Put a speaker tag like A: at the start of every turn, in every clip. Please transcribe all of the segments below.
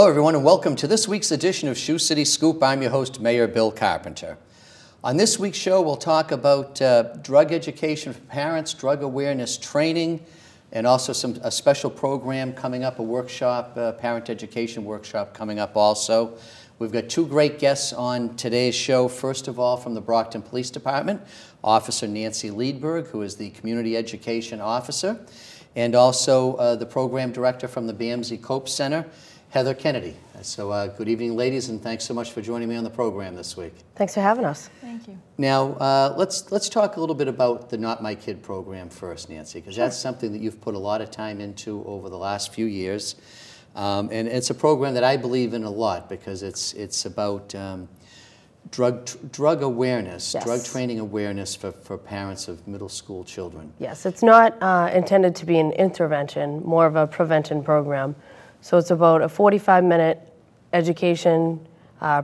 A: Hello everyone and welcome to this week's edition of Shoe City Scoop. I'm your host, Mayor Bill Carpenter. On this week's show, we'll talk about drug education for parents, drug awareness training, and also a special program coming up, a workshop, parent education workshop coming up also. We've got two great guests on today's show. First of all, from the Brockton Police Department, Officer Nancy Leedberg, who is the Community Education Officer, and also the Program Director from the BAMSI Cope Center, Heather Kennedy. So good evening, ladies, and thanks so much for joining me on the program this week.
B: Thanks for having us.
C: Thank you.
A: Now, let's talk a little bit about the Not My Kid program first, Nancy, because
B: Sure.
A: that's something that you've put a lot of time into over the last few years. And it's a program that I believe in a lot because it's about drug awareness,
B: Yes.
A: drug training awareness for parents of middle school children.
B: Yes, it's not intended to be an intervention, more of a prevention program. So it's about a 45-minute education,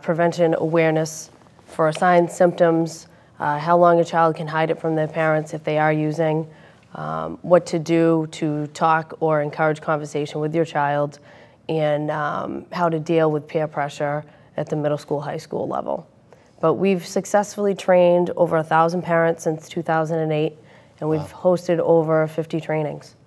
B: prevention awareness for signs, symptoms, how long a child can hide it from their parents if they are using, what to do to talk or encourage conversation with your child, and how to deal with peer pressure at the middle school, high school level. But we've successfully trained over 1,000 parents since 2008, and we've hosted over 50 trainings.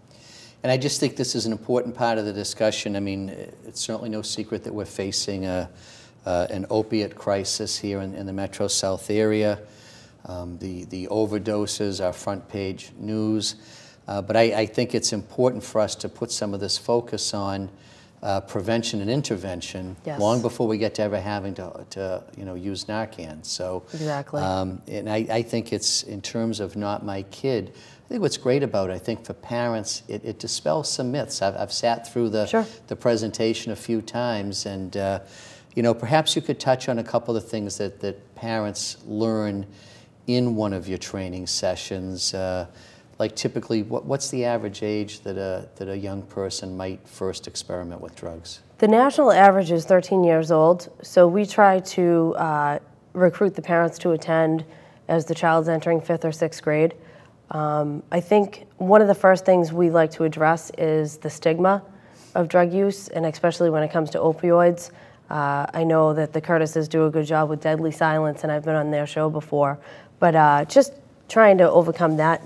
A: And I just think this is an important part of the discussion. I mean, it's certainly no secret that we're facing an opiate crisis here in the Metro South area. The overdoses are front page news. But I think it's important for us to put some of this focus on prevention and intervention.
B: Yes.
A: Long before we get to ever having to use Narcan. So
B: Exactly.
A: And I think it's, in terms of Not My Kid, I think what's great about it, I think for parents, it dispels some myths. I've sat through
B: Sure.
A: the presentation a few times, and perhaps you could touch on a couple of things that parents learn in one of your training sessions. Like typically, what's the average age that a young person might first experiment with drugs?
B: The national average is 13 years old, so we try to recruit the parents to attend as the child's entering 5th or 6th grade. I think one of the first things we like to address is the stigma of drug use, and especially when it comes to opioids. I know that the Curtises do a good job with Deadly Silence, and I've been on their show before, but just trying to overcome that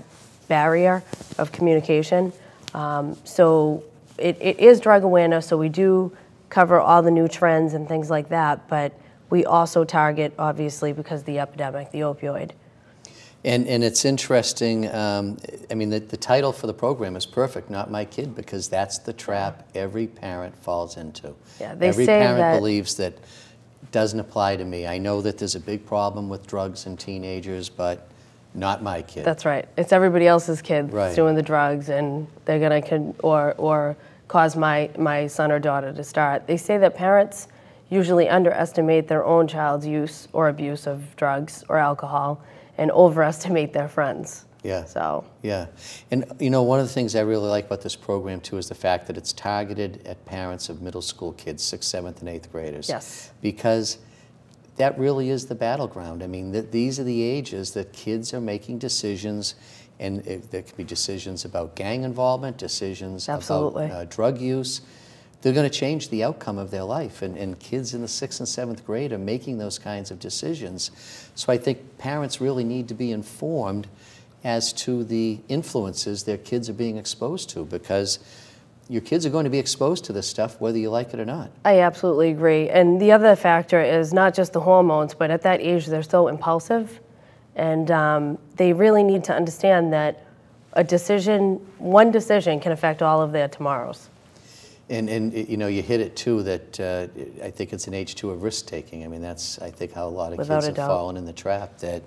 B: barrier of communication. So it is drug awareness, so we do cover all the new trends and things like that, but we also target, obviously, because of the epidemic, the opioid.
A: And it's interesting, I mean, the title for the program is perfect, Not My Kid, because that's the trap every parent falls into.
B: Yeah, they
A: every
B: say
A: parent
B: that
A: believes that it doesn't apply to me. I know that there's a big problem with drugs and teenagers, but not my kid.
B: That's right. It's everybody else's kid
A: Right.
B: that's doing the drugs, and they're going to, or cause my son or daughter to start. They say that parents usually underestimate their own child's use or abuse of drugs or alcohol, and overestimate their friends.
A: Yeah.
B: So.
A: Yeah. And one of the things I really like about this program too is the fact that it's targeted at parents of middle school kids, 6th, 7th, and 8th graders.
B: Yes.
A: Because that really is the battleground. I mean, these are the ages that kids are making decisions, and there can be decisions about gang involvement, decisions
B: Absolutely.
A: about drug use. They're going to change the outcome of their life, and kids in the 6th and 7th grade are making those kinds of decisions. So I think parents really need to be informed as to the influences their kids are being exposed to, because your kids are going to be exposed to this stuff whether you like it or not.
B: I absolutely agree. And the other factor is not just the hormones, but at that age they're so impulsive, and they really need to understand that one decision can affect all of their tomorrows.
A: And you hit it too, that I think it's an age too of risk taking. I mean, that's, I think, how a lot of
B: Without
A: kids
B: a
A: have
B: doubt.
A: fallen in the trap, that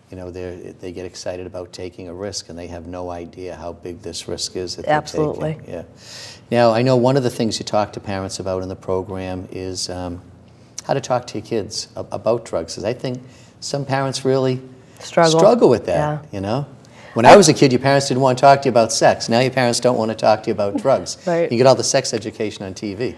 A: they get excited about taking a risk and they have no idea how big this risk is that they're
B: Absolutely.
A: taking. Yeah. Now, I know one of the things you talk to parents about in the program is how to talk to your kids about drugs. Because I think some parents really struggle with that,
B: Yeah.
A: When I was a kid, your parents didn't want to talk to you about sex. Now your parents don't want to talk to you about drugs.
B: Right.
A: You get all the sex education on TV.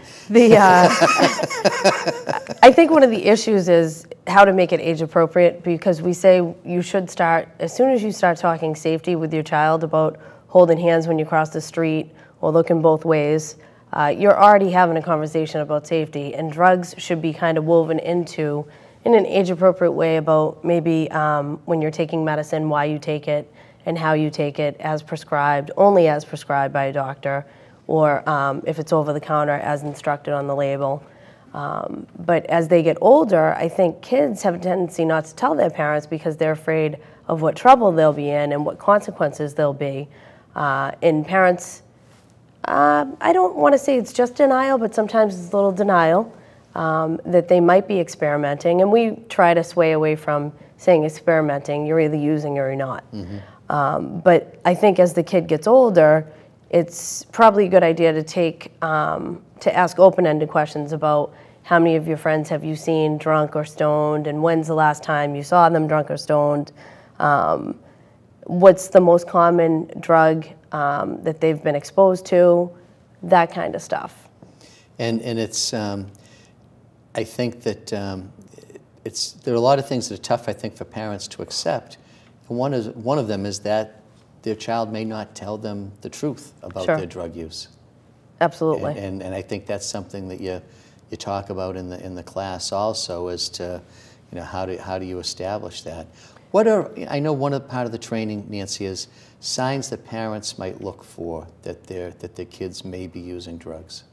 B: I think one of the issues is how to make it age appropriate, because we say you should start, as soon as you start talking safety with your child about holding hands when you cross the street or looking both ways, you're already having a conversation about safety, and drugs should be kind of woven into, in an age-appropriate way, about maybe when you're taking medicine, why you take it, and how you take it, as prescribed, only as prescribed by a doctor, or if it's over the counter, as instructed on the label. But as they get older, I think kids have a tendency not to tell their parents because they're afraid of what trouble they'll be in and what consequences there'll be. And parents, I don't want to say it's just denial, but sometimes it's a little denial that they might be experimenting. And we try to sway away from saying experimenting. You're either using or you're not. But I think as the kid gets older, it's probably a good idea to ask open-ended questions about how many of your friends have you seen drunk or stoned, and when's the last time you saw them drunk or stoned? What's the most common drug that they've been exposed to? That kind of stuff.
A: And it's, I think that there are a lot of things that are tough, I think, for parents to accept. And one of them is that their child may not tell them the truth about their drug use.
B: Absolutely.
A: And I think that's something that you talk about in the class also, as to, you know, how do you establish that? I know one part of the training, Nancy, is signs that parents might look for that their kids may be using drugs.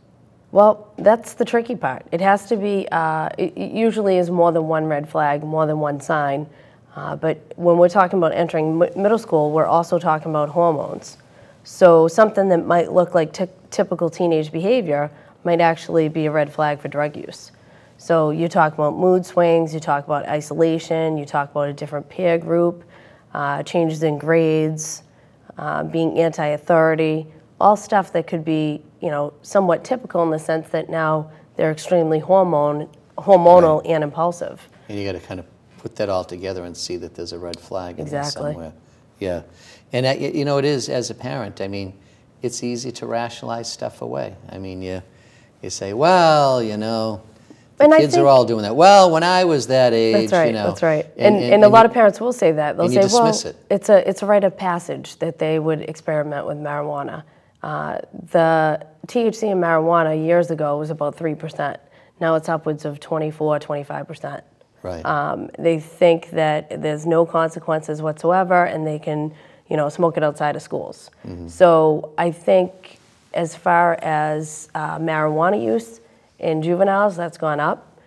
B: Well, that's the tricky part. It has to be, it usually is more than one red flag, more than one sign. But when we're talking about entering middle school, we're also talking about hormones. So something that might look like typical teenage behavior might actually be a red flag for drug use. So you talk about mood swings, you talk about isolation, you talk about a different peer group, changes in grades, being anti-authority, all stuff that could be, you know, somewhat typical in the sense that now they're extremely hormonal and impulsive.
A: And you got to kind of put that all together and see that there's a red flag in there somewhere. Yeah. And you know, it is, as a parent, I mean, it's easy to rationalize stuff away. I mean, you say, well, you know, the kids are all doing that. Well, when I was that age,
B: that's right,
A: you know.
B: That's right. And a lot of parents will say that. They'll say, well, it's a rite of passage that they would experiment with marijuana. The THC in marijuana years ago was about 3%. Now it's upwards of 24, 25%.
A: Right.
B: They think that there's no consequences whatsoever, and they can, you know, smoke it outside of schools. So I think as far as marijuana use in juveniles, that's gone up,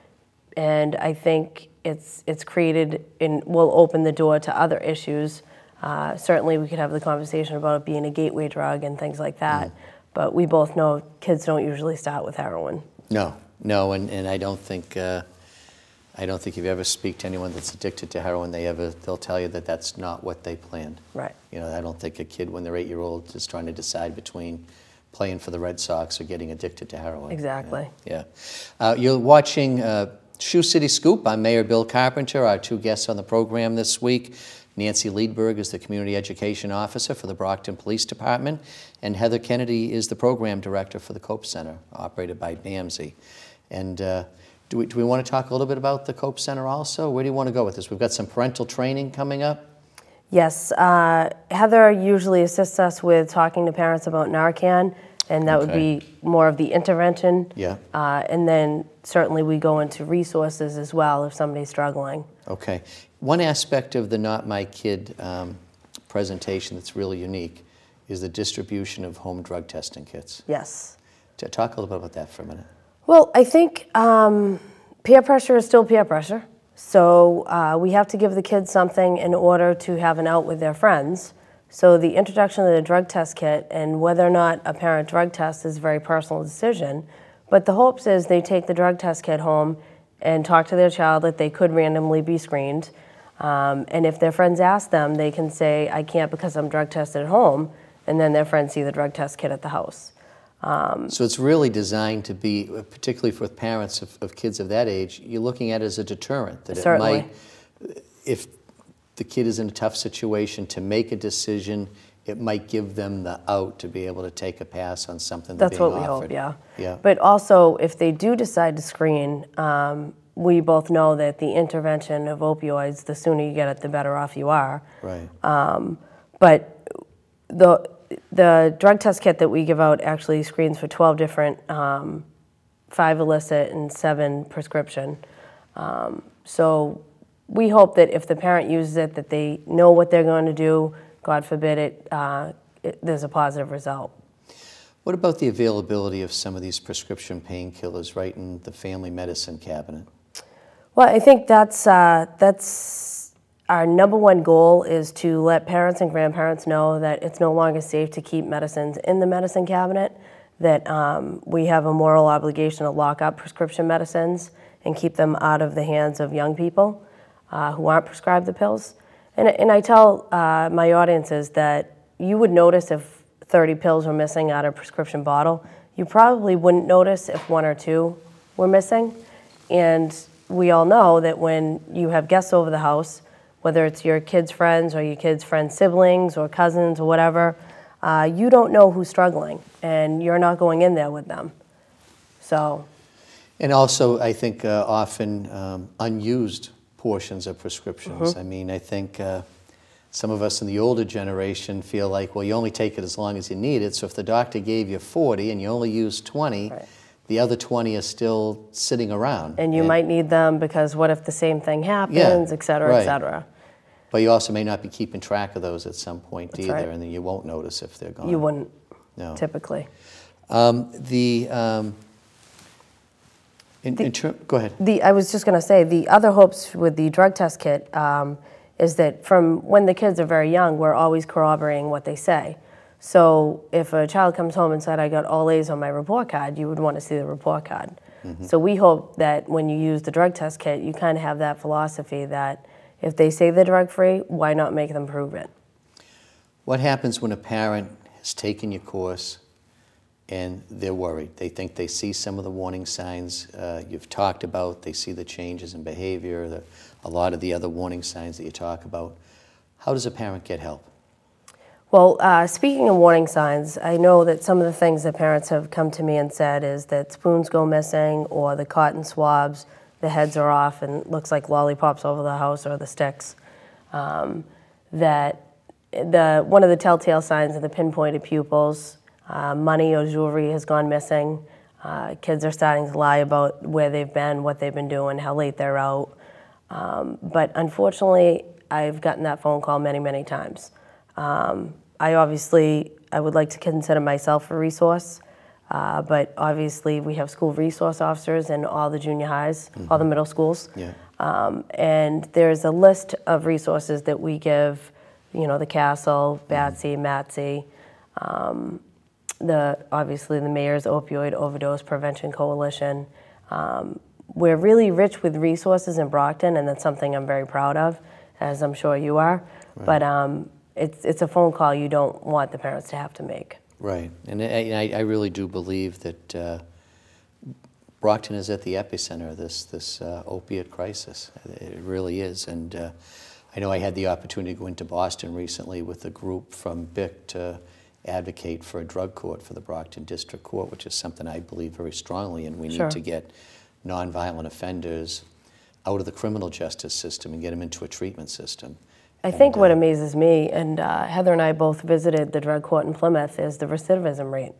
B: and I think it's created and will open the door to other issues. Certainly we could have the conversation about it being a gateway drug and things like that, but we both know kids don't usually start with heroin.
A: No, and I don't think if you ever speak to anyone that's addicted to heroin, they'll tell you that that's not what they planned.
B: Right.
A: You know, I don't think a kid when they're 8-year-old is trying to decide between playing for the Red Sox or getting addicted to heroin.
B: Exactly.
A: Yeah. You're watching Shoe City Scoop. I'm Mayor Bill Carpenter. Our two guests on the program this week, Nancy Leedberg is the Community Education Officer for the Brockton Police Department, and Heather Kennedy is the Program Director for the Cope Center, operated by BAMSI. And do we want to talk a little bit about the Cope Center also? Where do you want to go with this? We've got some parental training coming up.
B: Yes, Heather usually assists us with talking to parents about Narcan, and that would be more of the intervention. Yeah. And then certainly we go into resources as well if somebody's struggling. Okay.
A: One aspect of the Not My Kid presentation that's really unique is the distribution of home drug testing kits.
B: Yes.
A: Talk a little bit about that for a minute.
B: Well, I think peer pressure is still peer pressure. So we have to give the kids something in order to have an out with their friends. So the introduction of the drug test kit, and whether or not a parent drug test is a very personal decision, but the hopes is they take the drug test kit home and talk to their child that they could randomly be screened. And if their friends ask them, they can say, I can't because I'm drug tested at home, and then their friends see the drug test kit at the house.
A: So it's really designed to be, particularly for parents of kids of that age, you're looking at it as a deterrent. That
B: Certainly.
A: It might, if the kid is in a tough situation, to make a decision, it might give them the out to be able to take a pass on something that's being offered.
B: That's what we hope, yeah.
A: Yeah.
B: But also, if they do decide to screen, we both know that the intervention of opioids, the sooner you get it, the better off you are.
A: Right.
B: But the drug test kit that we give out actually screens for 12 different, 5 illicit and 7 prescription. So we hope that if the parent uses it, that they know what they're going to do. God forbid there's a positive result.
A: What about the availability of some of these prescription painkillers right in the family medicine cabinet?
B: Well, I think that's our number one goal, is to let parents and grandparents know that it's no longer safe to keep medicines in the medicine cabinet, that we have a moral obligation to lock up prescription medicines and keep them out of the hands of young people who aren't prescribed the pills. And I tell my audiences that you would notice if 30 pills were missing out of a prescription bottle. You probably wouldn't notice if 1 or 2 were missing. And we all know that when you have guests over the house, whether it's your kids' friends or your kids' friends' siblings or cousins or whatever, you don't know who's struggling, and you're not going in there with them. So. And
A: also, I think often unused portions of prescriptions. I mean, I think some of us in the older generation feel like, well, you only take it as long as you need it, so if the doctor gave you 40 and you only use 20, the other 20 are still sitting around.
B: And you might need them because what if the same thing happens, et cetera, et cetera.
A: But you also may not be keeping track of those at some point either, and then you won't notice if they're gone.
B: You wouldn't, typically.
A: Go ahead.
B: I was just going to say, the other hopes with the drug test kit is that from when the kids are very young, we're always corroborating what they say. So if a child comes home and said, I got all A's on my report card, you would want to see the report card. So we hope that when you use the drug test kit, you kind of have that philosophy that if they say they're drug-free, why not make them prove it?
A: What happens when a parent has taken your course and they're worried? They think they see some of the warning signs you've talked about. They see the changes in behavior, a lot of the other warning signs that you talk about. How does a parent get help?
B: Well, speaking of warning signs, I know that some of the things that parents have come to me and said is that spoons go missing, or the cotton swabs, the heads are off and looks like lollipops over the house, or the sticks. That one of the telltale signs are the pinpointed pupils. Money or jewelry has gone missing. Kids are starting to lie about where they've been, what they've been doing, how late they're out. But unfortunately, I've gotten that phone call many, many times. I would like to consider myself a resource, but obviously we have school resource officers in all the junior highs, all the middle schools. And there's a list of resources that we give, the Castle, BATSI, MATSI, obviously the Mayor's Opioid Overdose Prevention Coalition. We're really rich with resources in Brockton, and that's something I'm very proud of, as I'm sure you are. But it's a phone call you don't want the parents to have to make. Right,
A: and I really do believe that Brockton is at the epicenter of this opiate crisis. It really is, and I know I had the opportunity to go into Boston recently with a group from BIC to advocate for a drug court for the Brockton District Court, which is something I believe very strongly in. We need to get nonviolent offenders out of the criminal justice system and get them into a treatment system.
B: I think what amazes me, and Heather and I both visited the drug court in Plymouth, is the recidivism rate,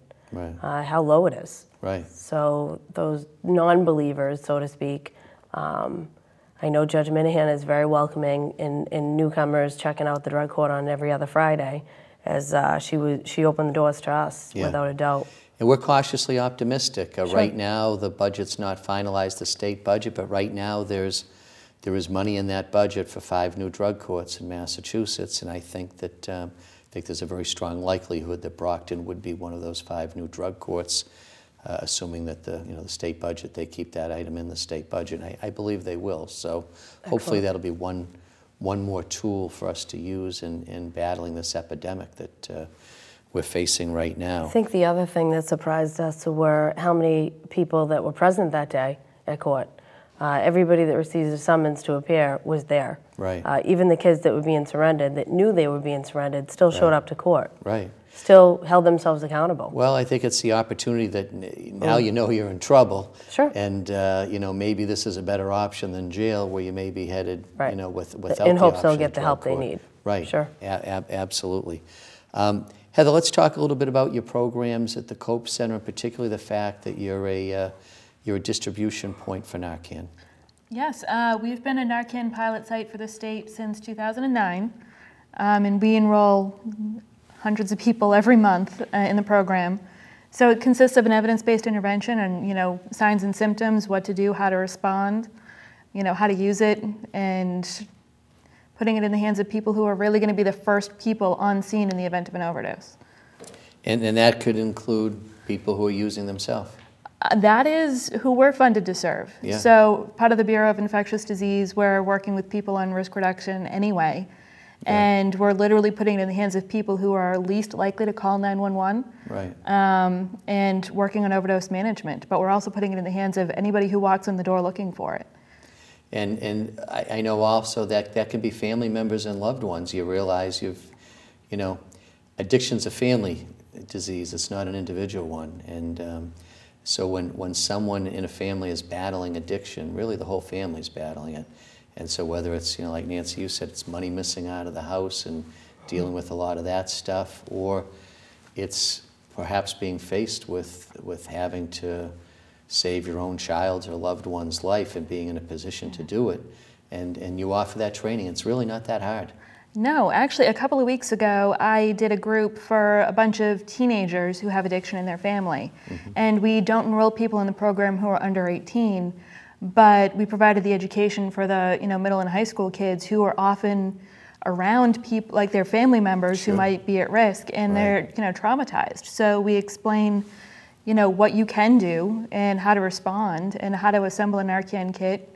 B: how low it is. So those non-believers, so to speak, I know Judge Minahan is very welcoming in newcomers checking out the drug court on every other Friday, as she opened the doors to us, without a doubt.
A: And we're cautiously optimistic. Right now, the budget's not finalized, the state budget, but right now there is money in that budget for 5 new drug courts in Massachusetts, and I think that there's a very strong likelihood that Brockton would be one of those 5 new drug courts, assuming that the state budget, they keep that item in the state budget. And I believe they will. So hopefully that'll be one more tool for us to use in battling this epidemic that we're facing right now.
B: I think the other thing that surprised us were how many people that were present that day at court. Everybody that received a summons to appear was there. Even the kids that were being surrendered, that knew they were being surrendered, still showed up to court. Still held themselves accountable.
A: Well, I think it's the opportunity that now you know you're in trouble. And maybe this is a better option than jail, where you may be headed, without the option.
B: In hopes they'll get the help they need.
A: Absolutely. Heather, let's talk a little bit about your programs at the Cope Center, and particularly the fact that you're a distribution point for Narcan.
C: Yes, we've been a Narcan pilot site for the state since 2009, and we enroll hundreds of people every month in the program. So it consists of an evidence-based intervention and, signs and symptoms, what to do, how to respond, how to use it, and putting it in the hands of people who are really going to be the first people on scene in the event of an overdose.
A: And that could include people who are using themselves.
C: That is who we're funded to serve.
A: Yeah.
C: So part of the Bureau of Infectious Disease, we're working with people on risk reduction anyway. And we're literally putting it in the hands of people who are least likely to call 911.
A: Right.
C: And working on overdose management. But we're also putting it in the hands of anybody who walks in the door looking for it.
A: And I know also that can be family members and loved ones. You realize addiction's a family disease. It's not an individual one. And so when someone in a family is battling addiction, really the whole family's battling it. And so whether it's, like Nancy, you said, it's money missing out of the house and dealing with a lot of that stuff, or it's perhaps being faced with having to save your own child's or loved one's life and being in a position to do it. And you offer that training. It's really not that hard.
C: No, actually, a couple of weeks ago, I did a group for a bunch of teenagers who have addiction in their family. Mm-hmm. And we don't enroll people in the program who are under 18, but we provided the education for the middle and high school kids who are often around people, like their family members,
A: Sure.
C: who might be at risk, and
A: Right.
C: they're traumatized. So we explain what you can do and how to respond and how to assemble a Narcan kit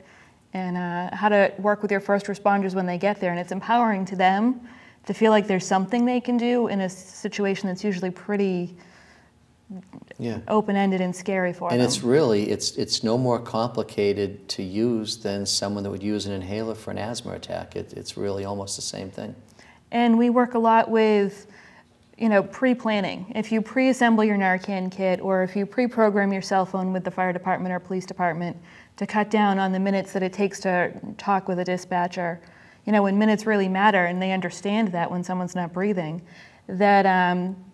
C: and how to work with your first responders when they get there. And it's empowering to them to feel like there's something they can do in a situation that's usually pretty open-ended and scary for them.
A: And it's really, it's no more complicated to use than someone that would use an inhaler for an asthma attack. It's really almost the same thing.
C: And we work a lot with pre-planning. If you pre-assemble your Narcan kit, or if you pre-program your cell phone with the fire department or police department to cut down on the minutes that it takes to talk with a dispatcher, when minutes really matter, and they understand that when someone's not breathing, that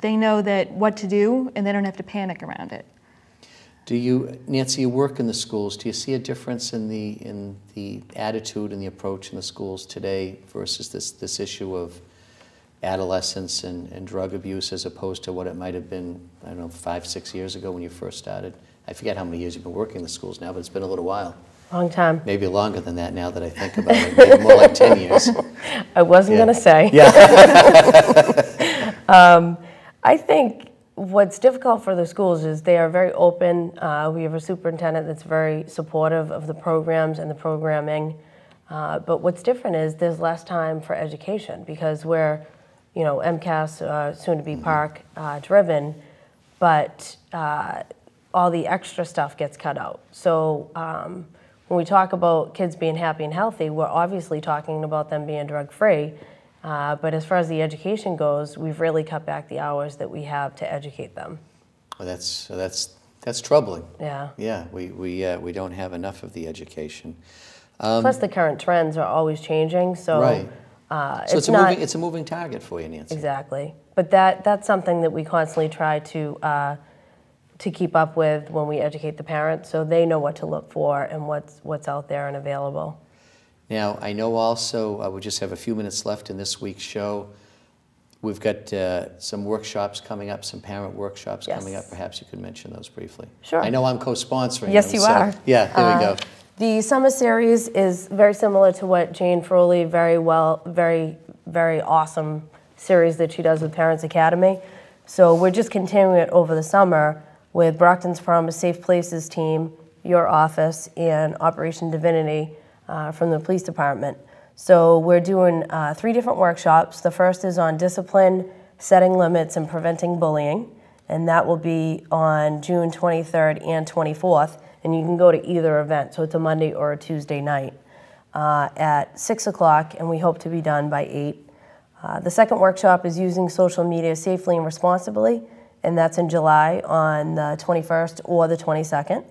C: they know that what to do, and they don't have to panic around it.
A: Do you, Nancy, you work in the schools. Do you see a difference in the attitude and the approach in the schools today versus this issue of adolescence and drug abuse as opposed to what it might have been, 5, 6 years ago when you first started? I forget how many years you've been working in the schools now, but it's been a little while.
B: Long time.
A: Maybe longer than that now that I think about it. Maybe more like 10 years.
B: I wasn't going to say.
A: Yeah.
B: I think what's difficult for the schools is they are very open. We have a superintendent that's very supportive of the programs and the programming. But what's different is there's less time for education because we're, MCAS, soon to be park driven, but all the extra stuff gets cut out. So when we talk about kids being happy and healthy, we're obviously talking about them being drug-free. But as far as the education goes, we've really cut back the hours that we have to educate them.
A: Well, that's troubling.
B: Yeah.
A: Yeah, we don't have enough of the education.
B: Plus, the current trends are always changing, so
A: right. So it's a moving target for you, Nancy.
B: Exactly. But that's something that we constantly try to keep up with when we educate the parents, so they know what to look for and what's out there and available.
A: Now, I know also, we just have a few minutes left in this week's show. We've got some workshops coming up, some parent workshops coming up. Perhaps you could mention those briefly.
B: Sure.
A: I know I'm co-sponsoring
B: Yes,
A: them.
B: you are.
A: Yeah, there we go.
B: The summer series is very similar to what Jane Froley, very awesome series that she does with Parents Academy. So we're just continuing it over the summer with Brockton's Promise Safe Places team, your office, and Operation Divinity from the police department. So we're doing 3 different workshops. The first is on discipline, setting limits, and preventing bullying, and that will be on June 23rd and 24th, and you can go to either event, so it's a Monday or a Tuesday night at 6 o'clock, and we hope to be done by 8. The second workshop is using social media safely and responsibly, and that's in July on the 21st or the 22nd.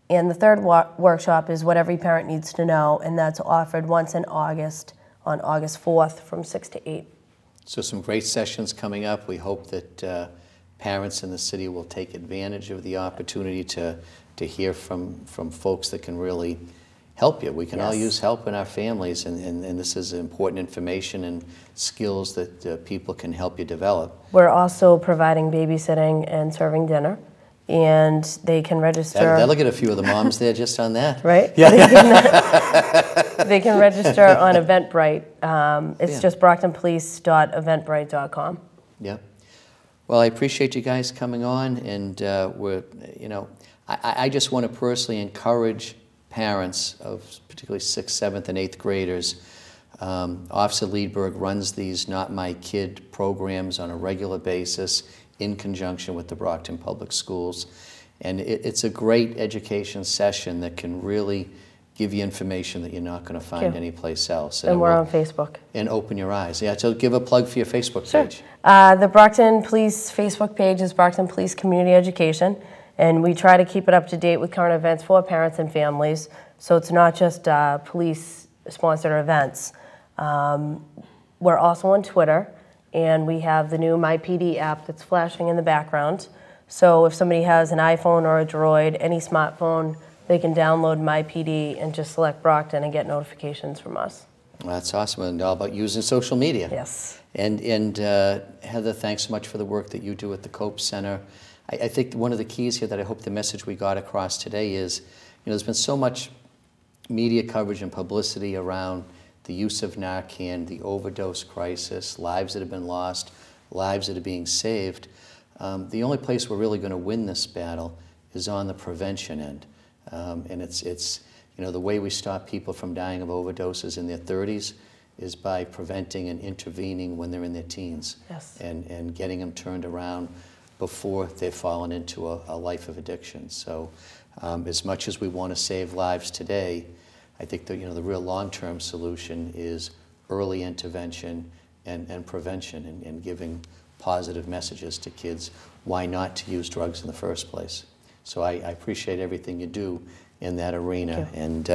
B: And the third workshop is what every parent needs to know, and that's offered once in August, on August 4th from 6 to 8.
A: So some great sessions coming up. We hope that parents in the city will take advantage of the opportunity to hear from folks that can really help you. We can all use help in our families, and this is important information and skills that people can help you develop.
B: We're also providing babysitting and serving dinner, and they can register.
A: That'll get a few of the moms there just on that.
B: Right? Yeah. They can register on Eventbrite. It's just brocktonpolice.eventbrite.com.
A: Yeah. Well, I appreciate you guys coming on, and I just want to personally encourage parents of particularly 6th, 7th, and 8th graders. Officer Leedberg runs these Not My Kid programs on a regular basis in conjunction with the Brockton Public Schools. And it's a great education session that can really give you information that you're not going to find anyplace else.
B: And we're on Facebook.
A: And open your eyes. Yeah, so give a plug for your Facebook page.
B: The Brockton Police Facebook page is Brockton Police Community Education, and we try to keep it up to date with current events for parents and families, so it's not just police-sponsored events. We're also on Twitter, and we have the new MyPD app that's flashing in the background. So if somebody has an iPhone or a Droid, any smartphone, they can download MyPD and just select Brockton and get notifications from us.
A: Well, that's awesome, and all about using social media.
B: Yes.
A: And Heather, thanks so much for the work that you do at the Cope Center. I think one of the keys here that I hope the message we got across today is, there's been so much media coverage and publicity around the use of Narcan, the overdose crisis, lives that have been lost, lives that are being saved. The only place we're really going to win this battle is on the prevention end. And it's the way we stop people from dying of overdoses in their 30s is by preventing and intervening when they're in their teens.
B: Yes.
A: And getting them turned around before they've fallen into a life of addiction. So as much as we want to save lives today, I think that the real long-term solution is early intervention and prevention and giving positive messages to kids why not to use drugs in the first place. So I appreciate everything you do in that arena. And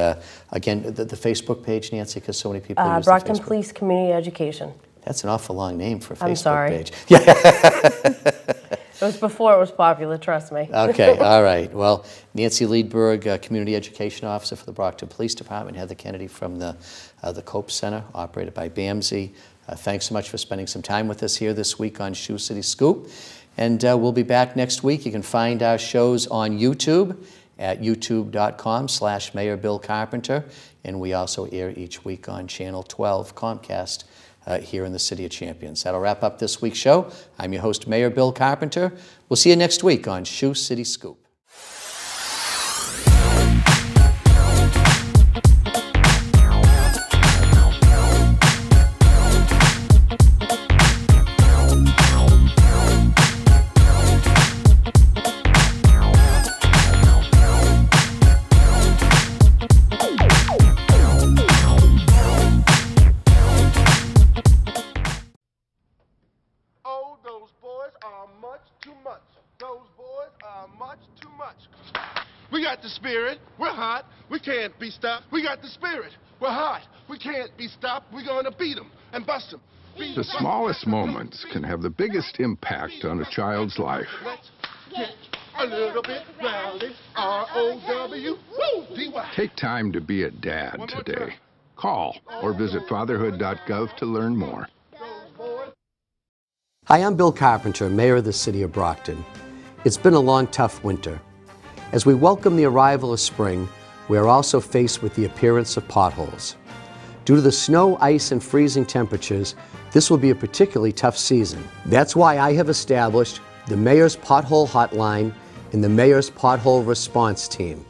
A: again, the Facebook page, Nancy, because so many people use
B: Brockton
A: the Facebook.
B: Police Community Education.
A: That's an awful long name for a Facebook
B: I'm sorry.
A: page. Yeah.
B: It was before it was popular, trust me.
A: Okay, all right. Well, Nancy Leedberg, Community Education Officer for the Brockton Police Department, Heather Kennedy from the Cope Center, operated by BAMSI. Thanks so much for spending some time with us here this week on Sioux City Scoop. And we'll be back next week. You can find our shows on YouTube at youtube.com/Mayor Bill Carpenter. And we also air each week on Channel 12 Comcast here in the City of Champions. That'll wrap up this week's show. I'm your host, Mayor Bill Carpenter. We'll see you next week on Sioux City Scoop.
D: We got the spirit. We're hot. We can't be stopped. We got the spirit. We're hot. We can't be stopped. We're going to beat them and bust them.
E: The smallest moments can have the biggest impact on a child's life.
D: Let's get a little bit rowdy. R-O-W-D-Y.
E: Take time to be a dad today. Call or visit fatherhood.gov to learn more.
A: Hi, I'm Bill Carpenter, Mayor of the City of Brockton. It's been a long, tough winter. As we welcome the arrival of spring, we are also faced with the appearance of potholes. Due to the snow, ice, and freezing temperatures, this will be a particularly tough season. That's why I have established the Mayor's Pothole Hotline and the Mayor's Pothole Response Team.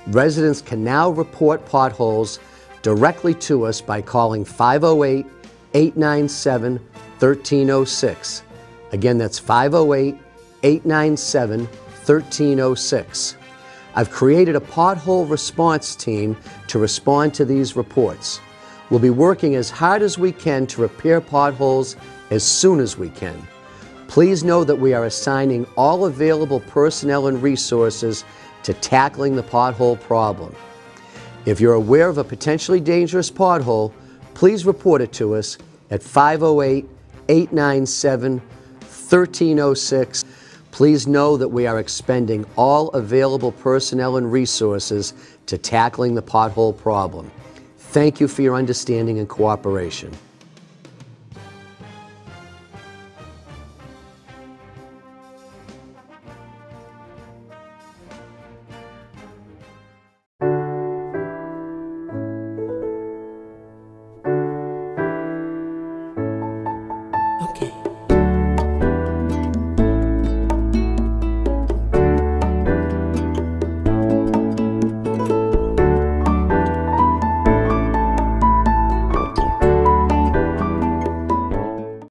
A: Residents can now report potholes directly to us by calling 508-897-1306. Again, that's 508-897-1306. I've created a pothole response team to respond to these reports. We'll be working as hard as we can to repair potholes as soon as we can. Please know that we are assigning all available personnel and resources to tackling the pothole problem. If you're aware of a potentially dangerous pothole, please report it to us at 508 897-1306. Please know that we are expending all available personnel and resources to tackling the pothole problem. Thank you for your understanding and cooperation.